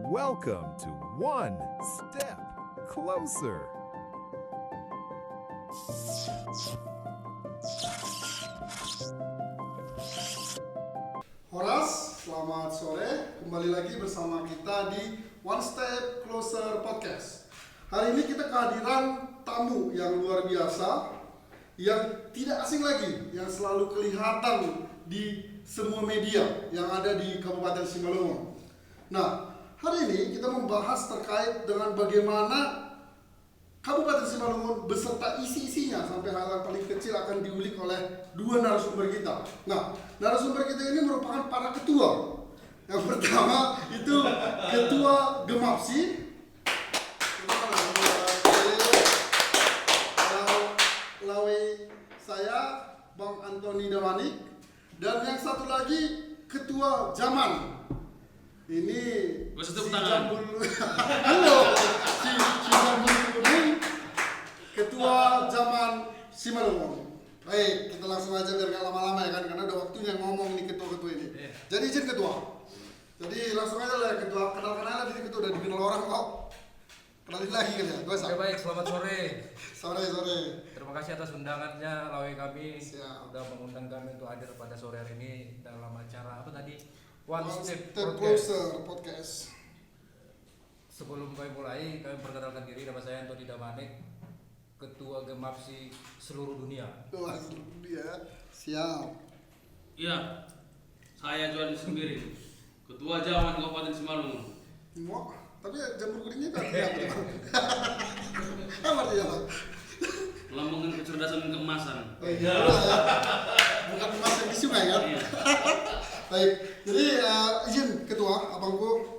Welcome to One Step Closer. Horas, selamat sore. Kembali lagi bersama kita di One Step Closer Podcast. Hari ini kita kehadiran tamu yang luar biasa, yang tidak asing lagi, yang selalu kelihatan di semua media yang ada di Kabupaten Simalungun. Nah, hari ini kita membahas terkait dengan bagaimana Kabupaten Simalungun beserta isi-isinya sampai hal yang paling kecil akan diulik oleh dua narasumber kita. Nah, narasumber kita ini merupakan para ketua. Yang pertama itu Ketua Gemapsi. Lawe saya Bang Antoni Damanik, dan yang satu lagi Ketua Zaman. Ini si Jambul. Halo, si Jambul Kuning, Ketua Zaman Simalungun. Baik, kita langsung aja biar gak lama-lama ya kan, karena udah waktunya ngomong nih ketua-ketua ini. Jadi izin ketua. Jadi langsung aja lah ya ketua, kenal-kenalan jadi ketua udah dikenal orang kok. Kenalin lagi kan ya, Oke baik, selamat sore. Sore. Terima kasih atas undangannya Lawe kami. Siap. Sudah mengundang kami untuk hadir pada sore hari ini dalam acara apa tadi? One Step Closer Podcast. Sebelum kami mulai, kami perkenalkan diri, nama saya Antoni Damanik, Ketua Gemapsi seluruh dunia. Wah, dia siap. Iya, saya Johan sendiri, Ketua Zaman Kabupaten Simalungun. Mau, tapi jamur kuningnya kan apa? Apa dia? Lambungan kecerdasan dan keemasan. Oh, iya. Bukan emas yang di sungai kan? Iya. Baik, jadi izin ketua, abangku,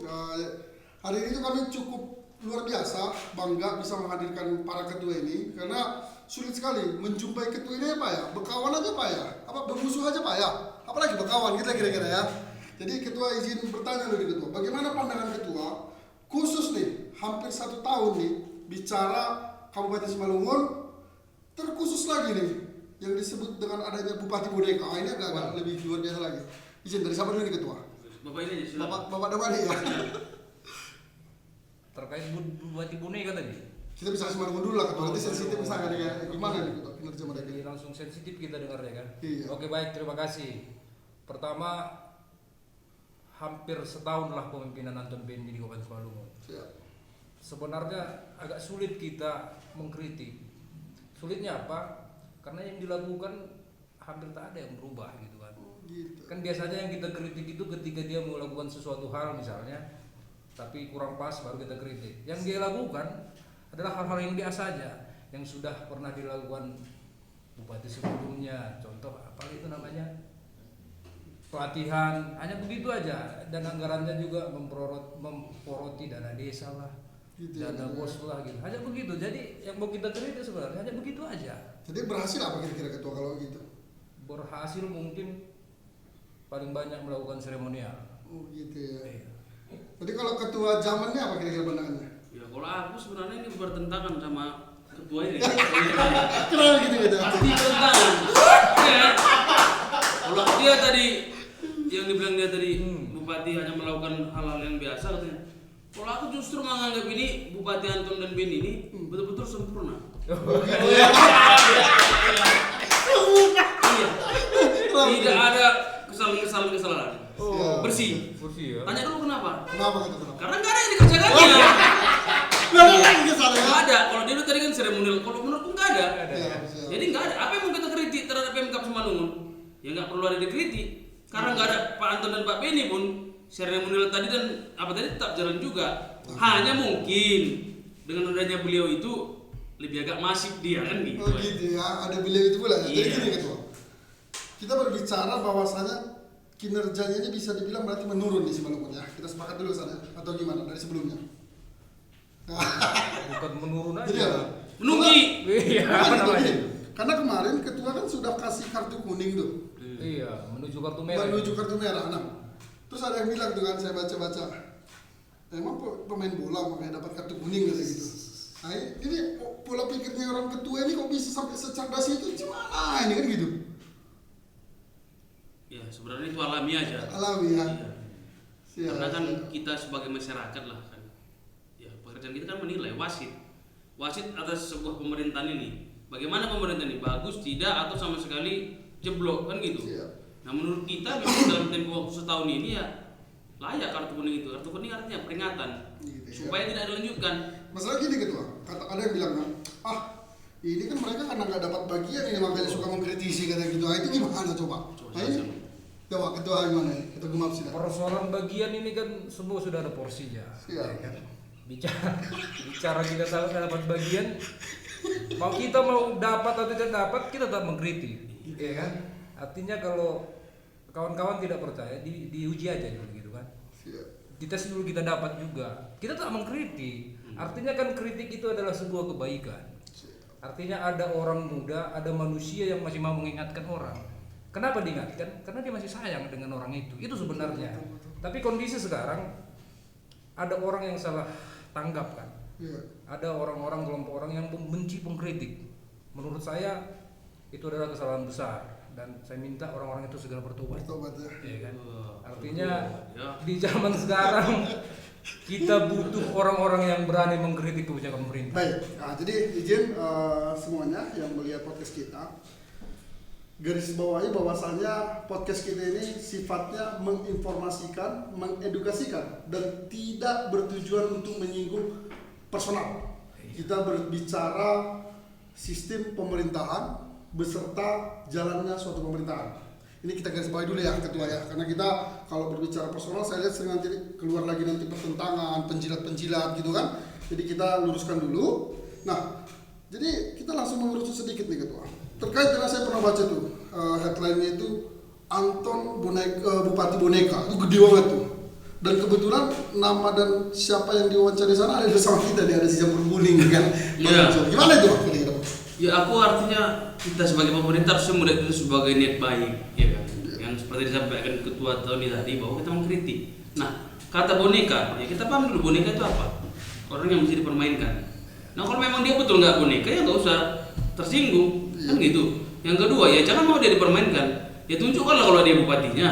hari ini tuh kami cukup luar biasa bangga bisa menghadirkan para ketua ini karena sulit sekali menjumpai ketua ini apa ya, berkawan aja pak ya, apa bermusuh aja pak ya, apalagi berkawan gitu kira-kira ya. Jadi ketua izin bertanya dari ketua, bagaimana pandangan ketua khusus nih hampir 1 tahun nih bicara Kabupaten Simalungun, terkhusus lagi nih yang disebut dengan adanya Bupati Boneka. Ini agak lebih luar biasa lagi. Izin dari siapa dulu nih ketua? Bapak ini aja silakan. Bapak Damani ya. Terkait Bupati Boneka tadi. Kita bisa Simalungun dulu lah ketua. Nanti sensitif misalnya nih gimana nih ketua kinerja mereka. Jadi langsung sensitif kita dengarnya kan. Iya. Oke baik, terima kasih. Pertama, hampir setahun lah pemimpinan Anton Bendi di Kabupaten Simalungun. Siap. Sebenarnya agak sulit kita mengkritik. Sulitnya apa? Karena yang dilakukan hampir tak ada yang berubah gitu kan. Gitu. Kan biasanya yang kita kritik itu ketika dia melakukan sesuatu hal misalnya, tapi kurang pas baru kita kritik. Yang dia lakukan adalah hal-hal yang biasa aja, yang sudah pernah dilakukan bupati sebelumnya. Contoh apa itu namanya? Pelatihan, hanya begitu aja. Dan anggarannya juga memporoti dana desa lah, Gitu ya, dana bos lah gitu. Hanya begitu. Jadi yang mau kita kritik sebenarnya hanya begitu aja. Jadi berhasil apa kira-kira ketua kalau gitu? Berhasil mungkin paling banyak melakukan seremonial. Oh gitu ya. Iya. Jadi kalau ketua zamannya apa kira-kira pandangannya? Ya kalau aku sebenarnya ini bertentangan sama ketua ini. Kenapa gitu gitu? Pasti bertentangan. Ya. Kalau dia tadi yang dibilang dia tadi bupati hanya melakukan hal-hal yang biasa katanya. Kalau aku justru menganggap ini Bupati Anton dan Ben ini betul-betul sempurna. Iya. Tidak ada kesalahan. Oh. Bersih. Ya. Tanya dulu kenapa? Kenapa gitu kenapa? Karena nggak ada yang dikerjakannya. Nggak ada lagi kesalahan. Nggak ada. Kalau dia tadi kan seremonial. Kalau menurutku nggak ada. Iya, siap. Jadi nggak ada. Apa yang mau kita kritik terhadap Pemkab Simalungun? Ya nggak perlu ada dikritik. Karena nggak ada Pak Anton dan Pak Beni pun seremonial tadi dan apa tadi tetap jalan juga. Hanya mungkin dengan adanya beliau itu lebih agak masif dia kan gitu. Oh gitu ya, ada beliau itu pula ya. Jadi Iya. gini ketua, kita berbicara bahwasanya kinerjanya ini bisa dibilang berarti menurun di Simalungun ya. Kita sepakat dulu sana atau gimana dari sebelumnya? Bukan menurun Jadi aja. apa? Menunggi. Iya. Bukan Apa itu namanya? gini. Karena kemarin ketua kan sudah kasih kartu kuning tuh, Iya, menuju kartu merah. menuju kartu merah. Nah, terus ada yang bilang tuh kan saya baca-baca, emang pemain bola makanya dapat kartu kuning kayak gitu. Nah ini pola pikirnya orang ketua ini kok bisa sampai secerdas itu gimana ini kan gitu? Ya sebenarnya itu alami aja. Alami ya. Iya. Siap, Karena kan siap. kita sebagai masyarakat lah kan, ya pekerjaan kita kan menilai wasit atas sebuah pemerintahan ini. Bagaimana pemerintahan ini, bagus, tidak, atau sama sekali jeblok kan gitu. Siap. Nah menurut kita memang dalam tempo waktu setahun ini ya layak kartu kuning itu. Kartu kuning artinya peringatan Gitu ya. supaya tidak dilanjutkan. Masalah gini ketua, ada yang bilang kan, ini kan mereka karena nggak dapat bagian ini makanya suka mengkritisi kata gitu. Itu gimana coba? Nah, ini coba ketua gimana? Kita gemap sih. Persoalan bagian ini kan semua sudah ada porsinya. Siap. Ya kan? Bicara kita tahu dapat bagian, kita mau dapat atau tidak dapat, kita tetap mengkritik, ya kan? Artinya kalau kawan-kawan tidak percaya, diuji aja dulu gitu kan. Siap. Kita dulu kita dapat juga, kita tak mengkritik. Artinya kan kritik itu adalah sebuah kebaikan. Artinya ada orang muda, ada manusia yang masih mau mengingatkan orang. Kenapa diingatkan? Karena dia masih sayang dengan orang itu sebenarnya. Tapi kondisi sekarang ada orang yang salah tanggap kan. Iya. Ada orang-orang, kelompok orang yang membenci pengkritik. Menurut saya itu adalah kesalahan besar dan saya minta orang-orang itu segera bertobat. Bertobat ya. Ya kan? Artinya Ya. di zaman sekarang kita butuh orang-orang yang berani mengkritik kebijakan pemerintah. Baik, nah, jadi izin semuanya yang melihat podcast kita garis bawahi bahwasannya podcast kita ini sifatnya menginformasikan, mengedukasikan dan tidak bertujuan untuk menyinggung personal. Kita berbicara sistem pemerintahan beserta jalannya suatu pemerintahan. Ini kita garis bawahi dulu ya ketua ya, karena kita kalau berbicara personal saya lihat sering nanti keluar lagi nanti pertentangan, penjilat-penjilat gitu kan. Jadi kita luruskan dulu. Nah, jadi kita langsung mengerucut sedikit nih ketua. Terkait dengan saya pernah baca tuh headline-nya itu Anton Bupati Boneka, itu gede banget tuh. Dan kebetulan nama dan siapa yang diwawancara di sana ada bersama kita, dia ada si jamur kuning kan. Iya. Gimana itu Pak? Ya aku artinya kita sebagai pemerintah harus melihat itu sebagai niat baik, ya kan? Yang seperti disampaikan ketua Tony tadi bahwa kita mengkritik. Nah, kata boneka, ya kita paham dulu boneka itu apa? Orang yang bisa dipermainkan. Nah kalau memang dia betul nggak boneka ya nggak usah tersinggung, kan gitu. Yang kedua ya jangan mau dia dipermainkan, ya tunjukkanlah kalau dia bupatinya.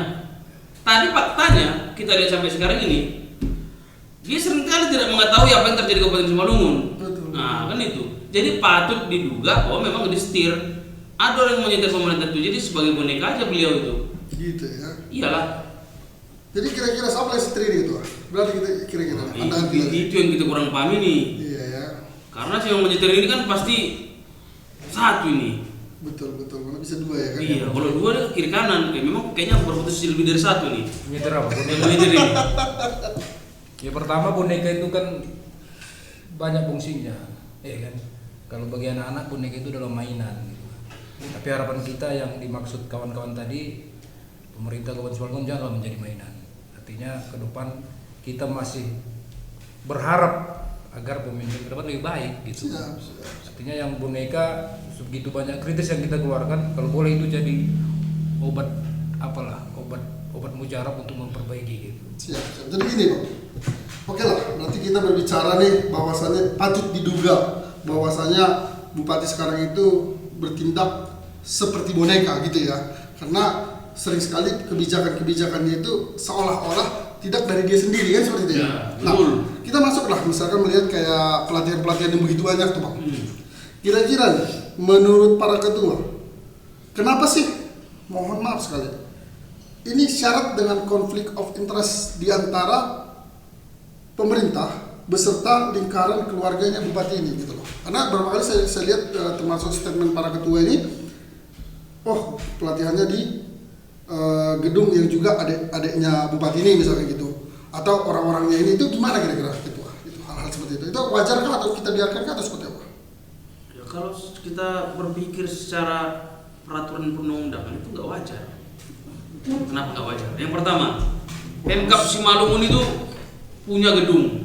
Tadi faktanya kita lihat sampai sekarang ini, dia seringkali tidak mengetahui apa yang terjadi di Kabupaten Simalungun. Betul. Nah kan itu. Jadi patut diduga bahwa memang disetir. Ada orang yang menyetir pemerintah itu, jadi sebagai boneka aja beliau itu. Gitu ya. Iyalah. Jadi kira-kira siapa yang setir gitu? Berarti kita kira-kira Itu yang kita kurang paham ini. Iya ya. Karena si yang menyetir ini kan pasti satu ini. Betul, mana bisa dua ya kan? Iya, kalau dua dia ke kiri kanan, memang kayaknya berposisi lebih dari satu nih. Nyetir apa? Yang menyetir ini. Ya pertama boneka itu kan banyak fungsinya, ya kan. Kalau bagi anak-anak boneka itu adalah mainan. Gitu. Tapi harapan kita yang dimaksud kawan-kawan tadi, pemerintah Kabupaten Simalungun janganlah menjadi mainan. Artinya ke depan kita masih berharap agar pemimpin ke depan lebih baik gitu. Siap. Artinya yang boneka segitu banyak kritis yang kita keluarkan, kalau boleh itu jadi obat obat mujarab untuk memperbaiki gitu. Siap. Jadi gini Pak. Oke lah, nanti kita berbicara nih bahwasannya patut diduga bahwasannya bupati sekarang itu bertindak seperti boneka gitu ya. Karena sering sekali kebijakan-kebijakannya itu seolah-olah tidak dari dia sendiri kan seperti itu ya. Nah, kita masuklah misalkan melihat kayak pelatihan-pelatihan yang begitu banyak tuh Pak. Kira-kira nih, menurut para ketua, kenapa sih? Mohon maaf sekali. Ini syarat dengan konflik of interest di antara pemerintah beserta lingkaran keluarganya bupati ini gitu loh. Karena beberapa kali saya lihat termasuk statement para ketua ini, pelatihannya di gedung yang juga adiknya bupati ini misalnya gitu, atau orang-orangnya ini, itu gimana kira-kira ketua? Itu hal-hal seperti itu wajar kah atau kita biarkan kah atau seperti apa? Ya, kalau kita berpikir secara peraturan perundang-undangan itu nggak wajar. Kenapa nggak wajar? Yang pertama, Pemkab Simalungun itu punya gedung,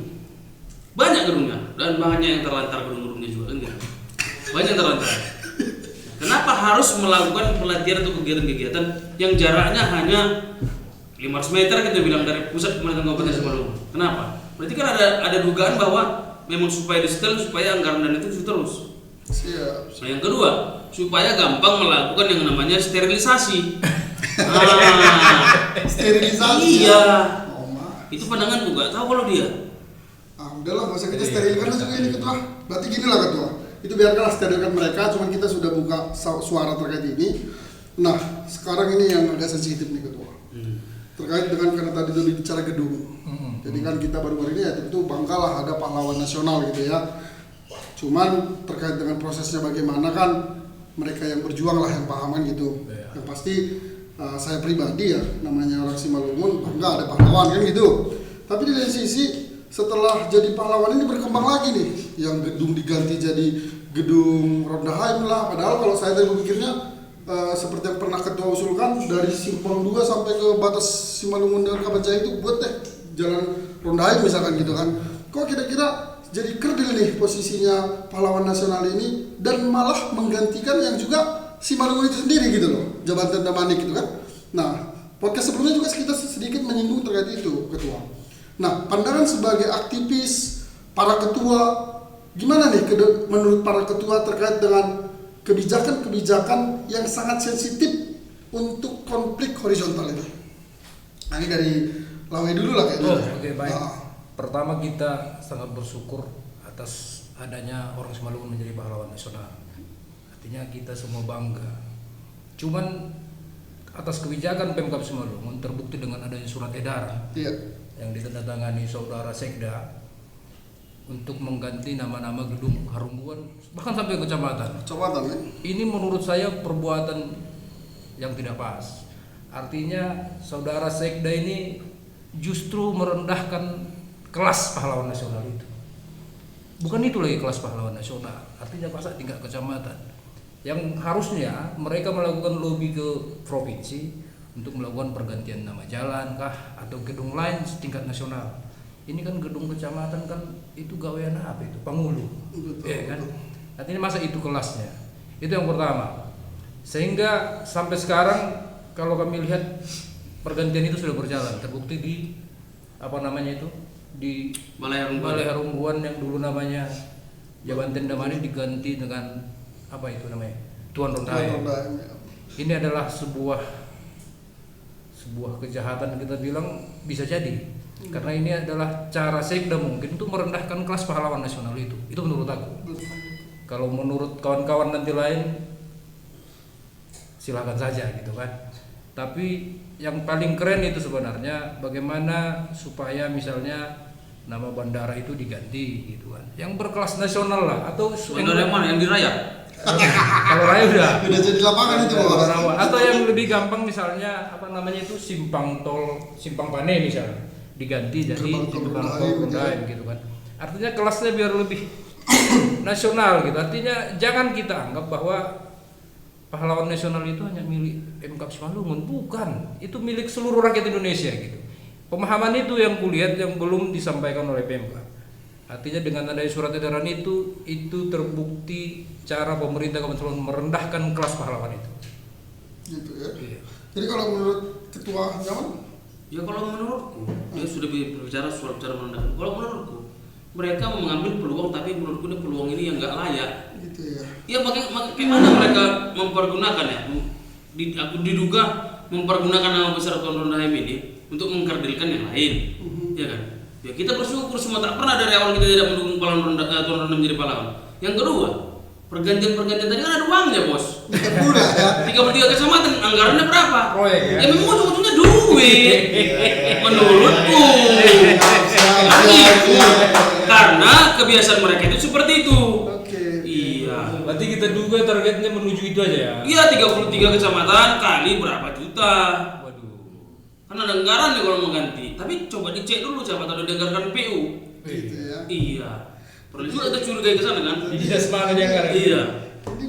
banyak gedungnya dan banyak yang terlantar gedung-gedungnya juga kan gitu. Banyak yang terlantar. Kenapa harus melakukan pelatihan atau kegiatan-kegiatan yang jaraknya hanya 500 meter kita bilang dari pusat pemerintahan Kabupaten Simalungun? Kenapa? Berarti kan ada dugaan bahwa memang supaya disetel supaya anggaran dan itu terus. Siap. Nah, yang kedua, supaya gampang melakukan yang namanya sterilisasi. Sterilisasi. Iya. Oh, Itu pandangan gua, tahu kalau dia. Udahlah, nggak usah kita sterilkan juga ini ketua. Berarti gini lah ketua, itu biarkanlah sterilkan mereka, cuman kita sudah buka suara terkait ini. Nah, sekarang ini yang agak sensitif nih ketua, terkait dengan karena tadi udah bicara gedung. Jadi kan kita baru-baru ini ya tentu bangga lah ada pahlawan nasional gitu ya. Cuman terkait dengan prosesnya bagaimana kan mereka yang berjuang lah yang paham kan gitu. Yang pasti saya pribadi ya namanya orang Simalungun bangga ada pahlawan kan gitu. Tapi di lain sisi setelah jadi pahlawan ini berkembang lagi nih, yang gedung diganti jadi gedung Rondaheim lah. Padahal kalau saya tadi berpikirnya seperti yang pernah ketua usulkan dari Simpang 2 sampai ke batas Simalungun dengan Kabancai itu buat deh jalan Rondaheim misalkan gitu kan. Kok kira-kira jadi kerdil nih posisinya pahlawan nasional ini dan malah menggantikan yang juga Simalungun itu sendiri gitu loh, Jabatan Damanik gitu kan. Nah, podcast sebelumnya juga kita sedikit menyinggung terkait itu ketua. Nah, pandangan sebagai aktivis para ketua, gimana nih menurut para ketua terkait dengan kebijakan-kebijakan yang sangat sensitif untuk konflik horizontal ini? Nah, ini dari Lawe dulu lah kayaknya. Oke, baik. Pertama kita sangat bersyukur atas adanya orang Simalungun menjadi pahlawan nasional. Artinya kita semua bangga. Cuman atas kebijakan Pemkab Simalungun terbukti dengan adanya surat edaran yang ditandatangani saudara Sekda untuk mengganti nama-nama gedung Harungguan bahkan sampai kecamatan. Ini menurut saya perbuatan yang tidak pas. Artinya saudara Sekda ini justru merendahkan kelas pahlawan nasional itu. Bukan itu lagi kelas pahlawan nasional. Artinya masa tingkat kecamatan. Yang harusnya mereka melakukan lobby ke provinsi untuk melakukan pergantian nama jalan kah atau gedung lain setingkat nasional. Ini kan gedung kecamatan kan itu gawean apa itu? Pangulu. Kan? Artinya masa itu kelasnya. Itu yang pertama. Sehingga sampai sekarang kalau kami lihat pergantian itu sudah berjalan, terbukti di apa namanya itu di Balai Harungguan yang dulu namanya Jabatan Damanik diganti dengan apa itu namanya Tuan Rondaheim. Ini adalah sebuah kejahatan kita bilang bisa jadi karena ini adalah cara Sekda mungkin untuk merendahkan kelas pahlawan nasional itu menurut aku. Kalau menurut kawan-kawan nanti lain silakan saja gitu kan. Tapi yang paling keren itu sebenarnya bagaimana supaya misalnya nama bandara itu diganti gitu kan. Yang berkelas nasional lah atau bandara yang mana yang di Raya? Kalau Raya udah jadi lapangan itu atau yang lebih gampang misalnya apa namanya itu simpang Pane misalnya diganti jadi gerbang tol Rondaheim gitu kan. Artinya kelasnya biar lebih nasional gitu. Artinya jangan kita anggap bahwa pahlawan nasional itu hanya milik Pemkab Simalungun, bukan. Itu milik seluruh rakyat Indonesia gitu. Pemahaman itu yang kulihat yang belum disampaikan oleh Pemkab. Artinya dengan adanya surat edaran itu terbukti cara pemerintah Kabupaten merendahkan kelas pahlawan itu. Gitu ya. Iya. Jadi kalau menurut Ketua Nyaman? Ya kalau menurutku, dia sudah berbicara soal cara merendahkan. Kalau menurutku, mereka mengambil peluang tapi menurutku ini peluang ini yang nggak layak. Gitu ya. Ya bagaimana mereka mempergunakan ya? Aku diduga mempergunakan nama besar Tuan Rondaheim ini untuk mengkerdilkan yang lain, ya kan? Ya kita bersyukur semua tak pernah dari awal kita tidak mendukung Tuan Rondaheim menjadi pahlawan. Yang kedua, pergantian tadi kan ada uangnya bos. Udah ya. 33 kecamatan anggarannya berapa? Proyek ya. Ya memang ujung-ujungnya duit. Menurutku. Karena kebiasaan mereka itu seperti itu. Iya. Berarti kita duga targetnya menuju itu aja ya? Iya 33 kecamatan kali berapa juta? Waduh. Kan ada anggaran nih kalau mengganti. Tapi coba dicek dulu siapa tahu dianggarkan PU. Gitu ya. Iya. Perlu juga kita curigai ke sana kan? Tidak semangat yang anggaran. Iya. Ini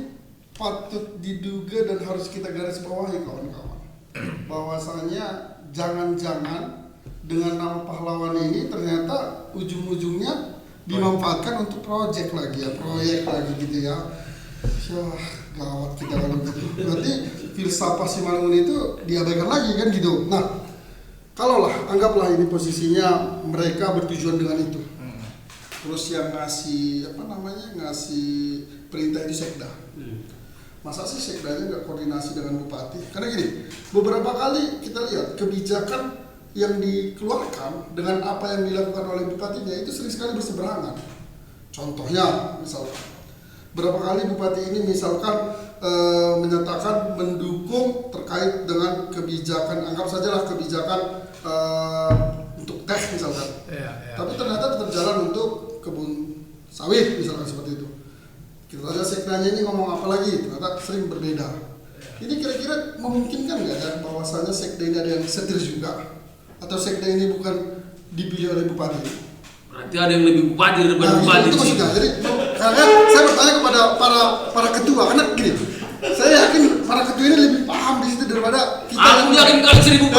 patut diduga dan harus kita garis bawahi kawan-kawan. Bahwasanya jangan-jangan dengan nama pahlawan ini ternyata ujung-ujungnya dimanfaatkan untuk proyek lagi gitu ya. Syah, gawat kita kalau gitu. Berarti filsafat Simalungun itu diabaikan lagi kan gitu. Nah, kalaulah anggaplah ini posisinya mereka bertujuan dengan itu. Terus yang ngasih perintah itu Sekda. Masa sih Sekdanya nggak koordinasi dengan bupati? Karena gini, beberapa kali kita lihat kebijakan yang dikeluarkan dengan apa yang dilakukan oleh bupatinya itu sering sekali berseberangan. Contohnya, misalkan berapa kali bupati ini misalkan menyatakan mendukung terkait dengan kebijakan, anggap sajalah kebijakan untuk teh misalkan. Tapi ternyata tetap jalan untuk kebun sawit misalkan seperti itu. Kita lihat sekdanya ini ngomong apa lagi, ternyata sering berbeda. Ini kira-kira memungkinkan nggak ya bahwasanya sekda ini ada yang setir juga, atau sekda ini bukan dipilih oleh bupati? Berarti ada yang lebih bupati daripada bupati. Itu maksudnya. Jadi karena saya bertanya kepada para ketua, karena gini, saya yakin para ketua ini lebih paham di situ daripada kita. Aku yakin kali 1000%.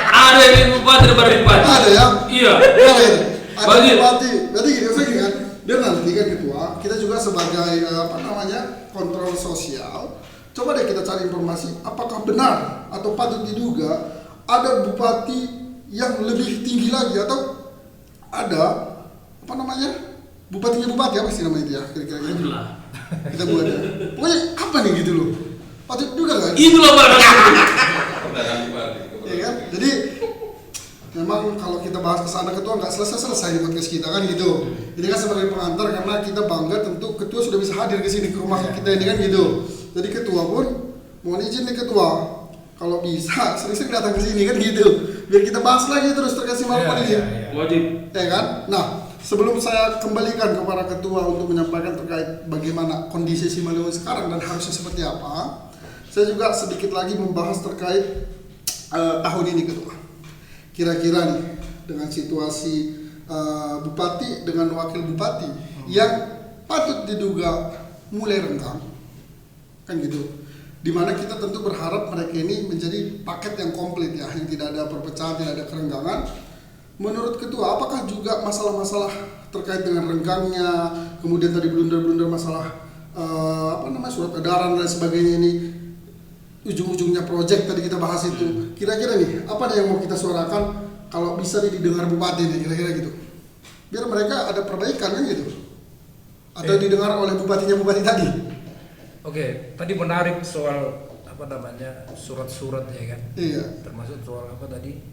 Ada yang lebih bupati daripada bupati. Ada ya? Iya. Ada bupati. Berarti gini, maksudnya gini kan, dia nanti kan ketua, kita juga sebagai kontrol sosial. Coba deh kita cari informasi, apakah benar atau patut diduga ada bupati yang lebih tinggi lagi, atau ada bupatinya bupati, apa sih namanya itu ya kira-kira gitu. Kita buat ya. Pokoknya apa nih gitu loh, patut juga kan? Itulah barang. Ya kan? Jadi memang kalau kita bahas kesana ketua nggak selesai di podcast kita kan gitu. Ini kan sebagai pengantar karena kita bangga tentu ketua sudah bisa hadir ke sini ke rumah kita ini kan gitu. Jadi ketua pun mohon izin nih ketua, kalau bisa sering-sering datang ke sini kan gitu. Biar kita bahas lagi terus terkait Simalungun ini. Wajib. Ya kan? Nah, sebelum saya kembalikan kepada ketua untuk menyampaikan terkait bagaimana kondisi Simalungun sekarang dan harusnya seperti apa, saya juga sedikit lagi membahas terkait tahun ini ketua. Kira-kira nih dengan situasi bupati dengan wakil bupati yang patut diduga mulai renggang, kan gitu. Dimana kita tentu berharap mereka ini menjadi paket yang komplit ya, yang tidak ada perpecahan, tidak ada kerenggangan. Menurut ketua, apakah juga masalah-masalah terkait dengan renggangnya, kemudian tadi blunder-blunder masalah surat edaran dan sebagainya ini, ujung-ujungnya proyek tadi kita bahas itu, kira-kira nih apa yang mau kita suarakan kalau bisa nih didengar bupati nih kira-kira gitu, biar mereka ada perbaikan kan gitu, atau didengar oleh bupatinya bupati tadi. Oke, tadi menarik soal surat-surat ya kan? Iya. Termasuk soal apa tadi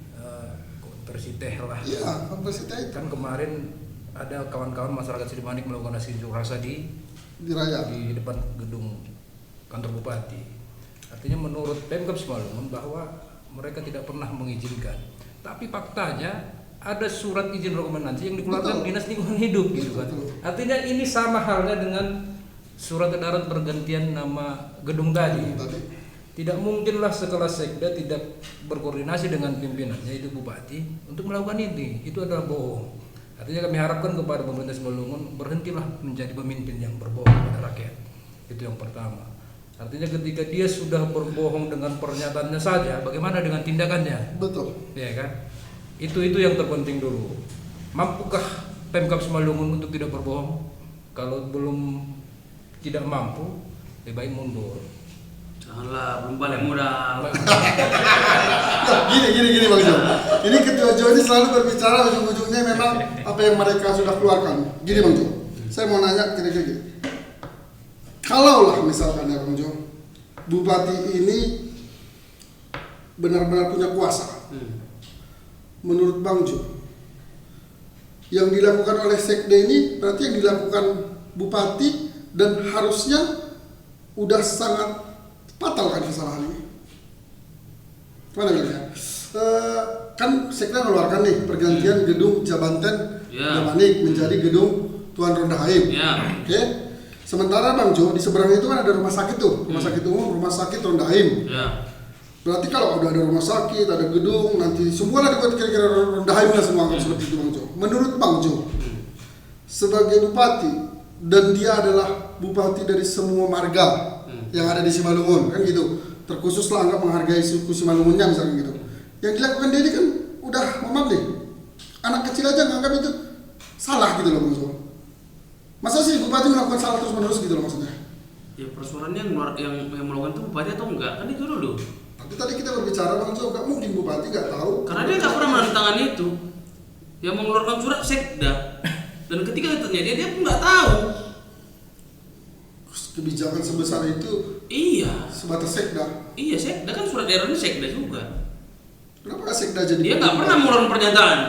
konversi teh lah. Iya, konversi teh. Kan kemarin ada kawan-kawan masyarakat Silimanik melakukan aksi unjuk rasa di depan gedung kantor bupati. Artinya menurut Pemkab Simalungun bahwa mereka tidak pernah mengizinkan. Tapi faktanya ada surat izin rekomendasi yang dikeluarkan Dinas Lingkungan Hidup gitu kan. Artinya ini sama halnya dengan surat edaran pergantian nama gedung tadi. Tidak mungkinlah sekelas sekda tidak berkoordinasi dengan pimpinannya itu bupati untuk melakukan ini. Itu adalah bohong. Artinya kami harapkan kepada pemerintah Simalungun berhentilah menjadi pemimpin yang berbohong kepada rakyat. Itu yang pertama. Artinya ketika dia sudah berbohong dengan pernyataannya saja, bagaimana dengan tindakannya? Betul. Ya kan? Itu yang terpenting dulu. Mampukah Pemkab Simalungun untuk tidak berbohong? Kalau belum tidak mampu, lebih baik mundur. Janganlah, belum balik modal. Gini Bang Jo. Ini ketua Jo ini selalu berbicara ujung-ujungnya memang apa yang mereka sudah keluarkan. Gini Bang Jo, saya mau nanya kira-kira gini. Kalaulah misalkan ya Bang Jo, bupati ini benar-benar punya kuasa, menurut Bang Jo, yang dilakukan oleh sekda ini berarti yang dilakukan bupati dan harusnya udah sangat fatal kan kesalahan ini. Mana ya? Kan sekda mengeluarkan nih pergantian gedung Jabanten Damanik menjadi gedung Tuan Ronda Haim. Oke. Sementara Bang Jo di seberang itu kan ada rumah sakit tuh, rumah sakit umum, rumah sakit Ronda Haim. Berarti kalau udah ada rumah sakit, ada gedung, nanti semuanya dibuat kira-kira Ronda Haim lah semua seperti itu Bang Jo. Menurut Bang Jo, sebagai bupati dan dia adalah bupati dari semua marga yang ada di Simalungun kan gitu, terkhusus lah anggap menghargai suku Simalungunnya misalnya gitu. Yang dilakukan dia ini kan udah maaf nih, anak kecil aja nganggap itu salah gitu loh Bang Jo. Masa sih bupati melakukan salah terus menerus gitu loh maksudnya? Ya persoalannya yang melakukan itu bupati atau enggak kan itu dulu. Tapi tadi kita berbicara Bang Jo, nggak mungkin bupati nggak tahu. Karena dia nggak pernah menandatangani itu. Yang mengeluarkan surat sekda. Dan ketika ditanya dia pun nggak tahu. Kebijakan sebesar itu Iya. sebatas sekda. Iya sekda kan surat edarannya sekda juga. Kenapa nggak sekda jadi? Dia nggak pernah mengeluarkan pernyataan.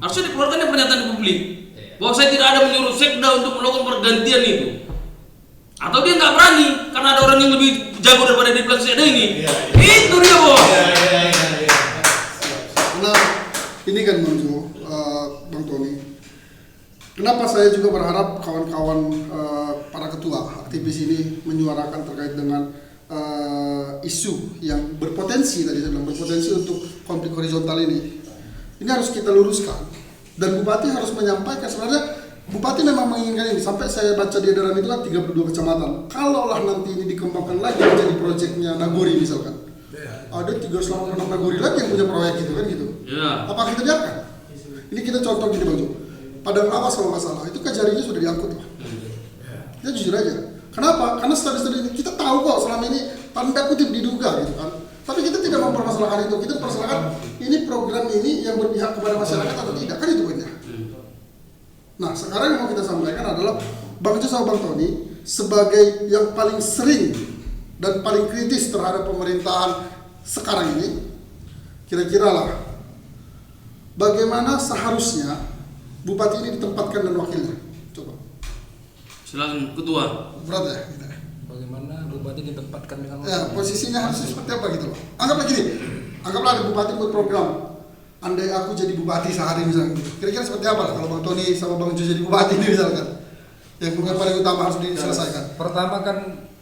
Harusnya dikeluarkan pernyataan di publik bahwa saya tidak ada menyuruh sekda untuk melakukan pergantian itu. Atau dia nggak berani karena ada orang yang lebih jago daripada di belakang sekda ini. Itu dia bos. Karena ini kan Bang Tony. Kenapa saya juga berharap kawan-kawan para ketua aktivis ini menyuarakan terkait dengan isu yang berpotensi, tadi saya bilang berpotensi untuk konflik horizontal ini. Ini harus kita luruskan dan Bupati harus menyampaikan. Sebenarnya Bupati memang menginginkan ini. Sampai saya baca di edaran itu kan 32 kecamatan. Kalaulah nanti ini dikembangkan lagi menjadi proyeknya Nagori misalkan, ada 386 Nagori lagi yang punya proyek gitu kan gitu. Apa kita biarkan? Ini kita contoh gini Bang Jo. Padang Lawas kalau nggak salah itu Kajarinya sudah diangkut lah. Kita jujur aja. Kenapa? Karena studi-studi ini kita tahu kok selama ini tanda kutip diduga gitu kan. Tapi kita tidak mempermasalahkan itu. Kita mempermasalahkan ini program ini yang berpihak kepada masyarakat atau tidak, kan itu poinnya. Nah sekarang yang mau kita sampaikan adalah Bang Jo sama Bang Tony sebagai yang paling sering dan paling kritis terhadap pemerintahan sekarang ini, kira-kira lah bagaimana seharusnya Bupati ini ditempatkan dan wakilnya. Coba. Silakan ketua. Berat ya? Gitu. Bagaimana Bupati ditempatkan dengan Ya, posisinya harus seperti apa gitu loh. Anggaplah gini, anggaplah ada Bupati buat program. Andai aku jadi Bupati sehari misalnya. Kira-kira seperti apa lah kalau Bang Tony sama Bang Jo jadi Bupati ini misalkan. Yang bukan paling utama harus diselesaikan. Pertama kan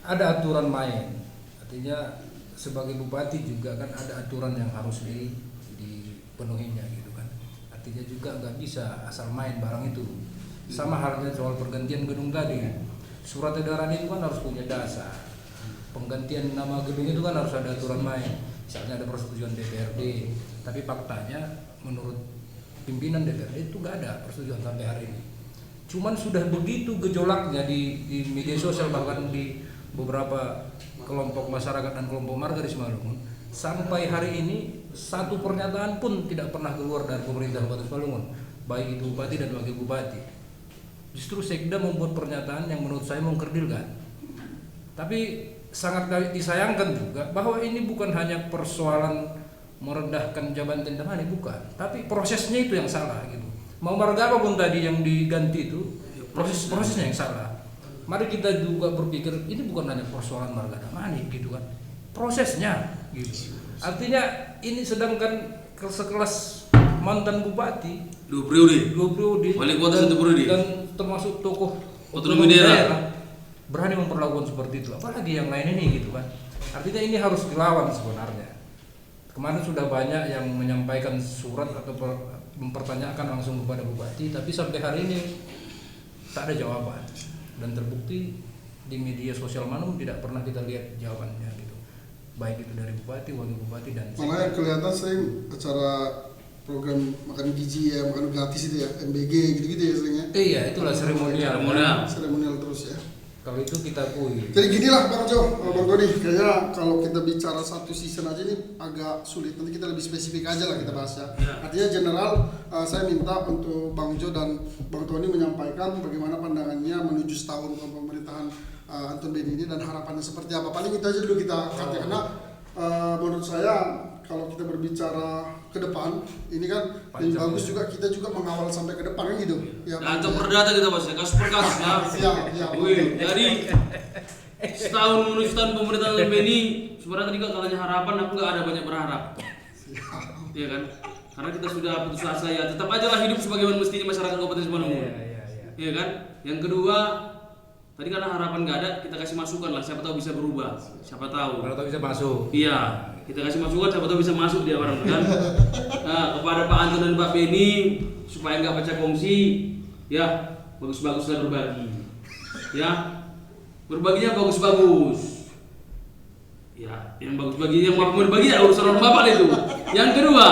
ada aturan main. Artinya sebagai Bupati juga kan ada aturan yang harus dipenuhinya gitu kan. Artinya juga nggak bisa asal main barang itu. Sama halnya soal pergantian gedung tadi. Surat edaran itu kan harus punya dasar. Penggantian nama gedung itu kan harus ada aturan main. Misalnya ada persetujuan DPRD, tapi faktanya menurut pimpinan DPRD itu nggak ada persetujuan sampai hari ini. Cuman sudah begitu gejolaknya di media sosial, bahkan di beberapa kelompok masyarakat dan kelompok warga di Simalungun, sampai hari ini satu pernyataan pun tidak pernah keluar dari pemerintah Kabupaten Simalungun, baik itu bupati dan wakil bupati. Justru Sekda membuat pernyataan yang menurut saya mengkerdilkan. Tapi sangat disayangkan juga bahwa ini bukan hanya persoalan merendahkan jabatan Damani, bukan, tapi prosesnya itu yang salah gitu. Mau marga apapun tadi yang diganti itu prosesnya yang salah. Mari kita juga berpikir ini bukan hanya persoalan marga Damani gitu kan, prosesnya gitu. Artinya ini sedangkan sekelas mantan bupati Dua periode. Wali kota satu periode. Dan termasuk tokoh otonomi daerah berani memperlakukan seperti itu, apalagi yang lain ini gitu kan. Artinya ini harus dilawan sebenarnya. Kemarin sudah banyak yang menyampaikan surat atau mempertanyakan langsung kepada bupati, tapi sampai hari ini tak ada jawaban. Dan terbukti di media sosial Manum tidak pernah kita lihat jawabannya gitu. Baik itu dari bupati, wakil bupati dan malah yang kelihatan sering acara program makan gizi ya, makan gratis itu ya, MBG gitu-gitu ya seringnya. iya, itulah Seremonial terus ya. Kalau itu kita akui. Jadi ginilah Bang Jo, Bang Tony, kayaknya kalau kita bicara satu season aja ini agak sulit. Nanti kita lebih spesifik aja lah kita bahas ya. Artinya general, saya minta untuk Bang Jo dan Bang Tony menyampaikan bagaimana pandangannya menuju setahun pemerintahan Anton Beni ini dan harapannya seperti apa. Paling itu aja dulu kita kata, karena menurut saya kalau kita berbicara ke depan, ini kan lebih bagus juga kita juga mengawal sampai ke depan kan gitu. Ya, Data per data kita bos, kasus per kasus ya. Wih, jadi setahun menuju tahun pemerintahan Beni, sebenarnya tadi kalanya harapan, aku nggak ada banyak berharap. Iya kan? Karena kita sudah putus asa ya. Tetap aja lah hidup sebagaimana mestinya masyarakat Kabupaten Simalungun. Iya kan? Yang kedua, tadi karena harapan nggak ada, kita kasih masukan lah. Siapa tahu bisa berubah. Siapa tahu. Kalau tahu bisa masuk. Iya. Kita kasih masukan, siapa tahu bisa masuk dia orang kan. Nah, kepada Pak Anton dan Pak Beni supaya nggak baca kongsi, ya bagus-baguslah berbagi, ya berbaginya bagus-bagus, ya yang bagus bagi yang mampu berbagi ya urusan orang bapak itu. Yang kedua,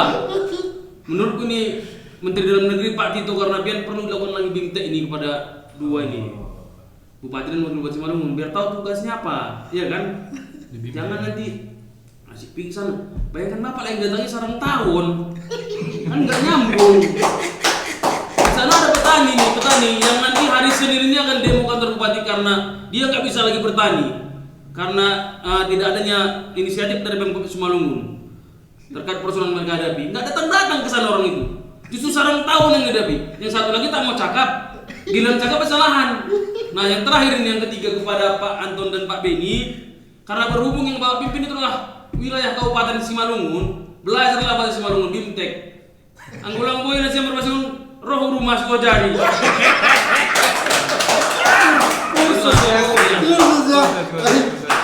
menurutku nih Menteri Dalam Negeri Pak Tito Karnavian perlu dilakukan lagi bimtek ini kepada dua ini, Bupati dan Wakil Bupati Simalungun, biar tahu tugasnya apa, ya kan? Jangan nanti masih pingsan. Bayangkan bapak yang datangnya sarang tahun, kan nggak nyambung. Di sana ada petani yang nanti hari Senin ini akan demo kantor bupati karena dia nggak bisa lagi bertani karena tidak adanya inisiatif dari Pemkab Simalungun. terkait persoalan mereka hadapi, nggak datang ke sana orang itu. Justru sarang tahun yang dihadapi. Yang satu lagi tak mau cakap, giliran cakap kesalahan. Nah yang terakhir ini yang ketiga kepada Pak Anton dan Pak Beni, karena berhubung yang Bapak pimpin itu adalah wilayah Kabupaten Simalungun, belajarlah bahasa Simalungun Bimtek. Anggulang boy nasi berbahasa roh rumah sekojari. Khusus ya.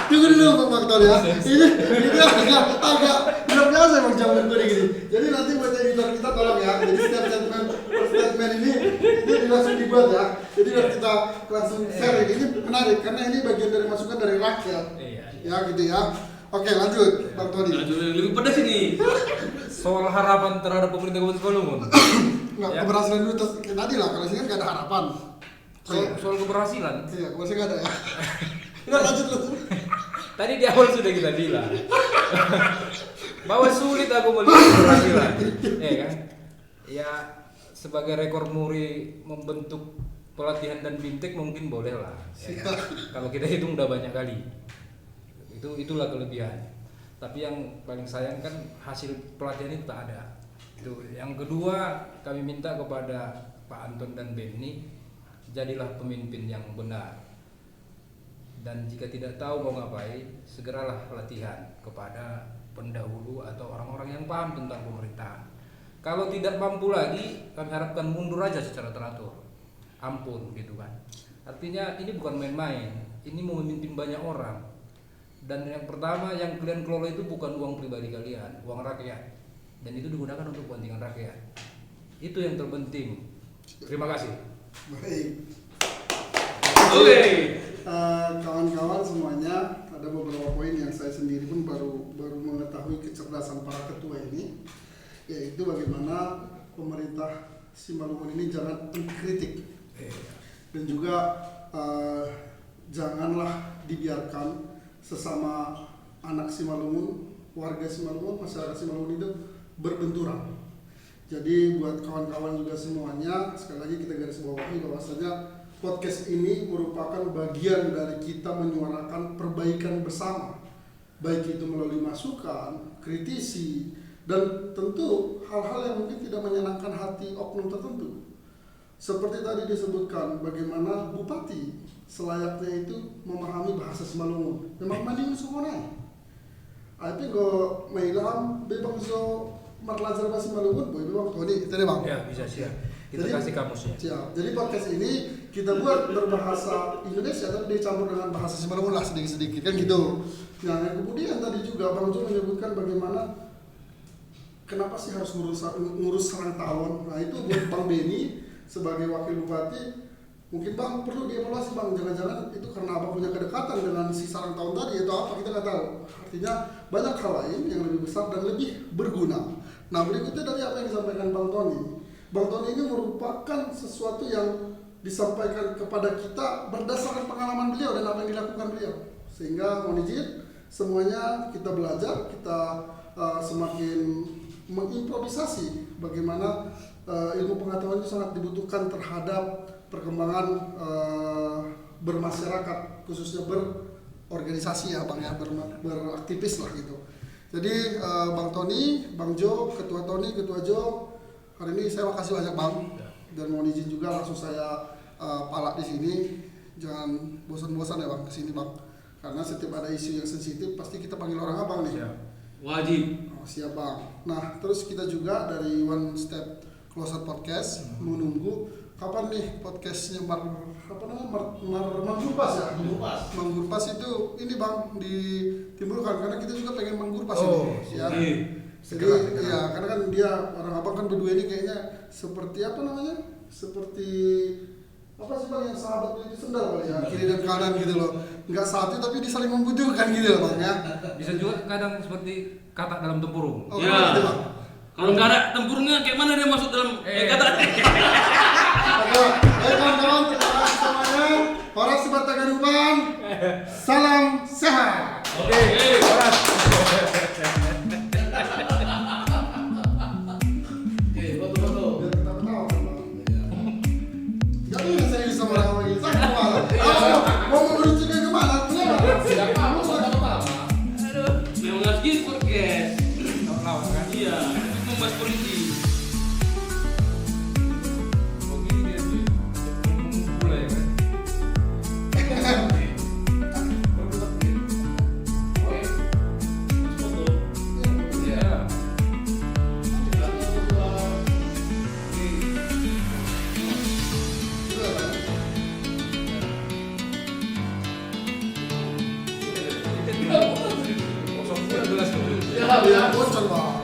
Tunggu dulu Bang Tony ya. Ini agak luar biasa Bang jawaban gue gini. Jadi nanti buat editor kita tolong ya. Jadi setiap statement ini langsung dibuat ya. Jadi nanti kita langsung share. Ini menarik karena ini bagian dari masukan dari rakyat. Ya gitu ya. Oke lanjut Bang Tony. Lanjut lebih pedas ini. Soal harapan terhadap pemerintah Kabupaten Simalungun. Nggak keberhasilan dulu tadi lah. Kalau sini kan nggak ada harapan. Soal keberhasilan. Iya, masih nggak ada ya. Nggak lanjut. Tadi di awal sudah kita bilang bahwa sulit aku melihat keberhasilan, ya kan? Ya sebagai rekor muri membentuk pelatihan dan bimtek mungkin boleh lah. Ya kan? Kalau kita hitung udah banyak kali. Itulah kelebihan. Tapi yang paling sayang kan hasil pelatihan itu tak ada. Itu. Yang kedua kami minta kepada Pak Anton dan Beni, jadilah pemimpin yang benar. Dan jika tidak tahu mau ngapain, segeralah latihan kepada pendahulu atau orang-orang yang paham tentang pemerintahan. Kalau tidak mampu lagi, kami harapkan mundur aja secara teratur. Ampun gitu kan. Artinya ini bukan main-main, ini mau memimpin banyak orang. Dan yang pertama yang kalian kelola itu bukan uang pribadi kalian, uang rakyat. Dan itu digunakan untuk kepentingan rakyat. Itu yang terpenting. Terima kasih. Baik. Oke. Kawan-kawan semuanya, ada beberapa poin yang saya sendiri pun baru mengetahui kecerdasan para ketua ini, yaitu bagaimana pemerintah Simalungun ini jangan mengkritik dan juga janganlah dibiarkan sesama anak Simalungun, warga Simalungun, masyarakat Simalungun itu berbenturan. Jadi buat kawan-kawan juga semuanya, sekali lagi kita garis bawahi bahwasanya podcast ini merupakan bagian dari kita menyuarakan perbaikan bersama, baik itu melalui masukan, kritisi, dan tentu hal-hal yang mungkin tidak menyenangkan hati oknum tertentu. Seperti tadi disebutkan, bagaimana bupati selayaknya itu memahami bahasa Simalungun. Memang mandi musuhnya. Tapi kok mailam bebang so marlajar bahasa Simalungun, boy bebang Tony, tadi bang. Ya bisa siap. Kita kasih kamusnya. Siap. Jadi podcast ini kita buat berbahasa Indonesia tapi dicampur dengan bahasa Simalungun lah sedikit-sedikit kan gitu. Nah, yang kemudian tadi juga Bang Jo menyebutkan bagaimana kenapa sih harus ngurus sarang tawon. Nah, itu buat Bang Beni sebagai wakil bupati, mungkin Bang perlu dievaluasi Bang, jangan-jangan itu karena Abang punya kedekatan dengan si sarang tawon tadi atau apa, kita nggak tahu. Artinya banyak hal lain yang lebih besar dan lebih berguna. Nah, berikutnya dari apa yang disampaikan Bang Tony. Bang Tony ini merupakan sesuatu yang disampaikan kepada kita berdasarkan pengalaman beliau dan apa yang dilakukan beliau. Sehingga mohon izin semuanya kita belajar, kita semakin mengimprovisasi bagaimana ilmu pengetahuan itu sangat dibutuhkan terhadap perkembangan bermasyarakat, khususnya berorganisasi ya Bang ya, beraktivis lah gitu. Jadi Bang Tony, Bang Jo, Ketua Tony, Ketua Jo, hari ini saya makasih banyak Bang, dan mohon izin juga langsung saya palak di sini. Jangan bosan-bosan ya Bang kesini Bang, karena setiap ada isu yang sensitif pasti kita panggil orang abang nih. Siap. Wajib. Oh, siap Bang. Nah terus kita juga dari One Step Closer Podcast menunggu kapan nih podcastnya Manggurpas ya? Manggurpas itu ini Bang ditimbulkan karena kita juga pengen menggurpas ini. Ya. Jadi ya karena kan dia orang abang kan berdua ini kayaknya seperti apa namanya? Seperti apa sih Bang yang sahabat itu sendal kali ya, kiri dan kanan gitu loh. Enggak satu tapi disaling membutuhkan gitu loh Bang ya. Bisa juga kadang seperti katak dalam tempurung. Oh, Ya. gitu Bang. Kalau nggak ada tempurungnya, kayak mana dia masuk dalam kata? Baik kawan-kawan, terima kasih semuanya. Para sobat Tagadupan, salam sehat. Oke. Horas. Biar kita ketawa. Gak bisa serius sama orang lagi. Saya mau merucuknya kemana? Memang harus gitu podcast. Lawan kan. Bocor bang.